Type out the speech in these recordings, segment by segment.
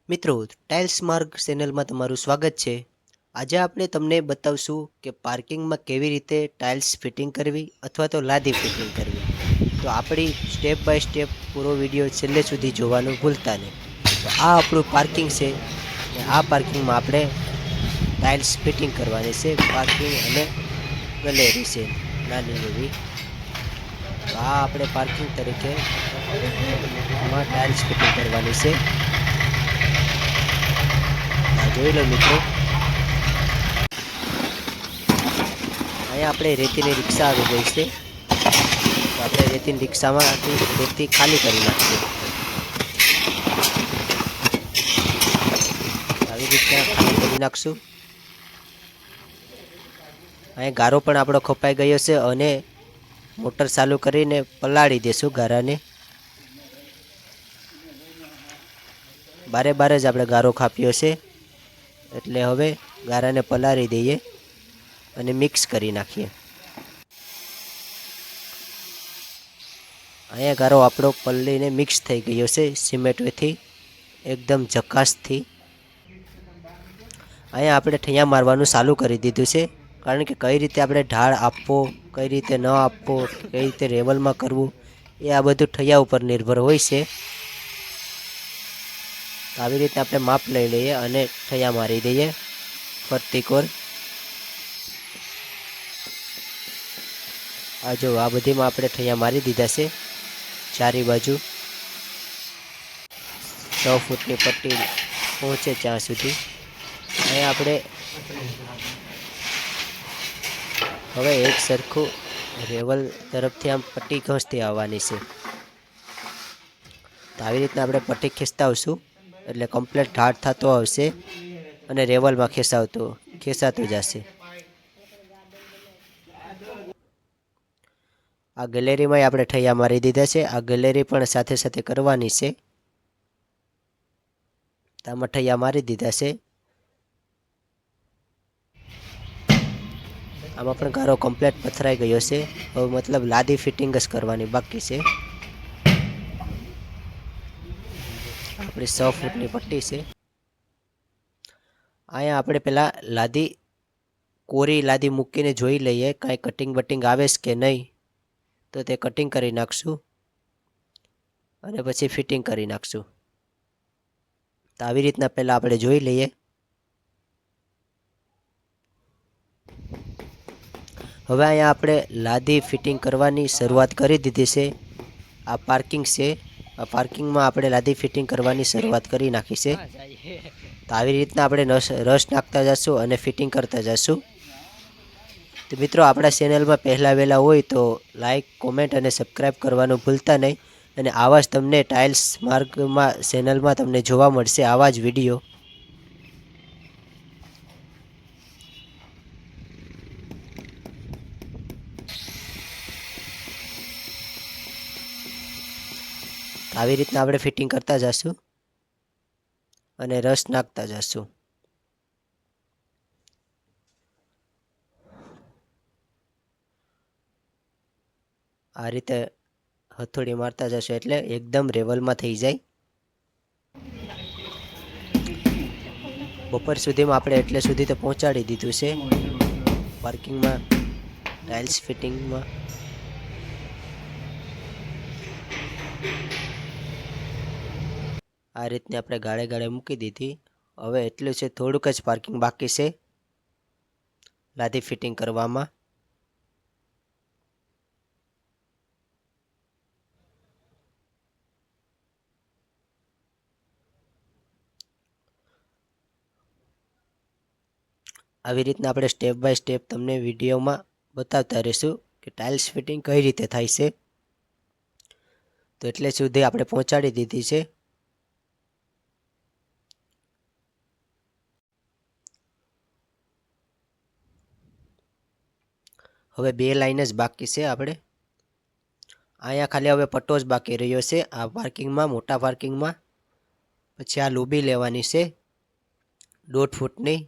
મિત્રો, ટાઇલ્સ માર્ગ ચેનલમાં તમારું સ્વાગત છે. આજે આપણે તમને બતાવશું કે પાર્કિંગમાં કેવી રીતે ટાઇલ્સ ફિટિંગ કરવી અથવા તો લાદી ફિટિંગ કરવી. તો આપણી સ્ટેપ બાય સ્ટેપ પૂરો વિડીયો છેલ્લે સુધી જોવાનું ભૂલતા નહીં. તો આ આપણું પાર્કિંગ છે ને આ પાર્કિંગમાં આપણે ટાઇલ્સ ફિટિંગ કરવાની છે. પાર્કિંગ અને ગેલેરી છે નાની એવી. તો આ આપણે પાર્કિંગ તરીકે એમાં ટાઇલ્સ ફિટિંગ કરવાની છે. જોઈ લો મિત્રો, અહીંયા આપણે રેતીની રિક્ષા આવી ગઈ છે. તો આપણે રેતીની રિક્ષામાંથી રેતી ખાલી કરી નાખીએ. આવી રીતના ખાલી કરી નાખશું. અહીંયા ગારો પણ આપણો ખપાઈ ગયો છે અને મોટર ચાલુ કરીને પલાળી દેશું ગારાને. બારે બારે જ આપણે ગારો ખાપ્યો છે, એટલે હવે ગારાને પલાળી દઈએ અને મિક્સ કરી નાખીએ. અહીંયા ગારો આપણો પલ્લીને મિક્સ થઈ ગયો છે સિમેન્ટથી એકદમ ઝકાસથી. અહીંયા આપણે ઠૈયા મારવાનું ચાલુ કરી દીધું છે, કારણ કે કઈ રીતે આપણે ઢાળ આપવો, કઈ રીતે ન આપવો, કઈ રીતે લેવલમાં કરવું, એ આ બધું ઠૈયા ઉપર નિર્ભર હોય છે. આવી રીતે આપણે માપ લઈ લઈએ અને ઠૈયા મારી દઈએ ફરતી કોર. આ જો આ બધીમાં આપણે ઠૈયા મારી દીધા છે ચારે બાજુ. 6 ફૂટની પટ્ટી પહોંચે ત્યાં સુધી. અહીંયા આપણે હવે એક સરખું રેવલ તરફથી આમ પટ્ટી ઘસતી આવવાની છે. તો આવી રીતના આપણે પટ્ટી ખેંચતા આવશું એટલે કમ્પ્લીટ ઢાળ થતો આવશે અને રેવલમાં ખેંચાતું જશે. આ ગેલેરીમાં આપણે ઠૈયા મારી દીધા છે. આ ગેલેરી પણ સાથે સાથે કરવાની છે. આમાં ઠૈયા મારી દીધા છે. આમાં પણ ગારો કમ્પ્લીટ પથરાઈ ગયો છે. હવે મતલબ લાદી ફિટિંગ જ કરવાની બાકી છે. આપણી 6 ફૂટની પટ્ટી છે. અહીંયા આપણે પહેલાં કોરી લાદી મૂકીને જોઈ લઈએ કાંઈ કટિંગ બટિંગ આવે છે કે નહીં. તો તે કટિંગ કરી નાખશું અને પછી ફિટિંગ કરી નાખશું. તો આવી રીતના પહેલાં આપણે જોઈ લઈએ. હવે અહીંયા આપણે લાદી ફિટિંગ કરવાની શરૂઆત કરી દીધી છે. આ પાર્કિંગ છે. આ પાર્કિંગમાં આપણે લાદી ફિટિંગ કરવાની શરૂઆત કરી નાખી છે. તો આવી રીતના આપણે રસ નાખતા જઈશું અને ફિટિંગ કરતા જઈશું. તો મિત્રો, આપણા ચેનલમાં પહેલાં વહેલા હોય તો લાઈક, કોમેન્ટ અને સબસ્ક્રાઈબ કરવાનું ભૂલતા નહીં. અને આવા જ તમને ટાઇલ્સ માર્ગમાં ચેનલમાં તમને જોવા મળશે આવા જ વિડીયો. આવી રીતના આપણે ફિટિંગ કરતા જઈશું અને રસ નાખતા જઈશું. આ રીતે હથોડી મારતા જશો એટલે એકદમ રેવલમાં થઈ જાય. બપોર સુધીમાં આપણે એટલે સુધી તો પહોંચાડી દીધું છે પાર્કિંગમાં ટાઇલ્સ ફિટિંગમાં. આ રીતને આપણે ગાળે ગાળે મૂકી દીધી. હવે એટલું છે, થોડુંક જ પાર્કિંગ બાકી છે લાદી ફિટિંગ કરવામાં. આવી રીતના આપણે સ્ટેપ બાય સ્ટેપ તમને વિડીયોમાં બતાવતા રહીશું કે ટાઇલ્સ ફિટિંગ કઈ રીતે થાય છે. તો એટલે સુધી આપણે પહોંચાડી દીધી છે. હવે 2 લાઈન જ બાકી છે. આપણે અહીંયા ખાલી હવે પટ્ટો જ બાકી રહ્યો છે આ પાર્કિંગમાં, મોટા પાર્કિંગમાં. પછી આ લોબી લેવાની છે 1.5 ફૂટની.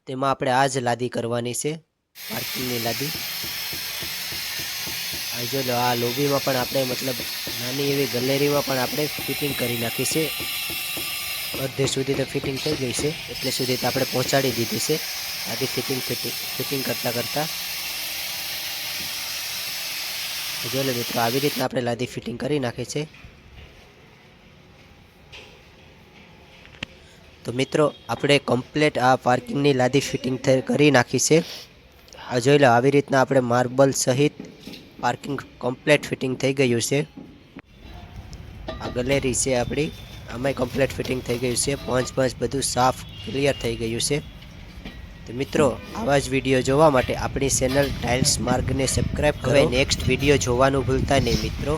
તેમાં આપણે આ જ લાદી કરવાની છે, પાર્કિંગની લાદી. આ જો લો, આ લોબીમાં પણ આપણે મતલબ નાની એવી ગેલેરીમાં પણ આપણે ફિટિંગ કરી નાખી છે. અડધે સુધી તો ફિટિંગ થઈ ગઈ છે, એટલે સુધી તો આપણે પહોંચાડી દીધી છે. આથી ફિટિંગ કરતાં જો લો મિત્રો, આવી રીતના આપણે લાદી ફિટિંગ કરી નાખી છે. તો મિત્રો, આપણે કમ્પ્લેટ આ પાર્કિંગની લાદી ફિટિંગ કરી નાખી છે. આ જોઈ લો, આવી રીતના આપણે માર્બલ સહિત પાર્કિંગ કમ્પ્લેટ ફિટિંગ થઈ ગયું છે. આ ગેલેરી છે આપણી, આમાંય કમ્પ્લેટ ફિટિંગ થઈ ગયું છે. પંચ બધું સાફ ક્લિયર થઈ ગયું છે. તો મિત્રો, આવા જ વિડીયો જોવા માટે આપણી ચેનલ ટાઇલ્સ માર્ગને સબસ્ક્રાઈબ કરો. હવે નેક્સ્ટ વિડીયો જોવાનું ભૂલતા નહીં મિત્રો.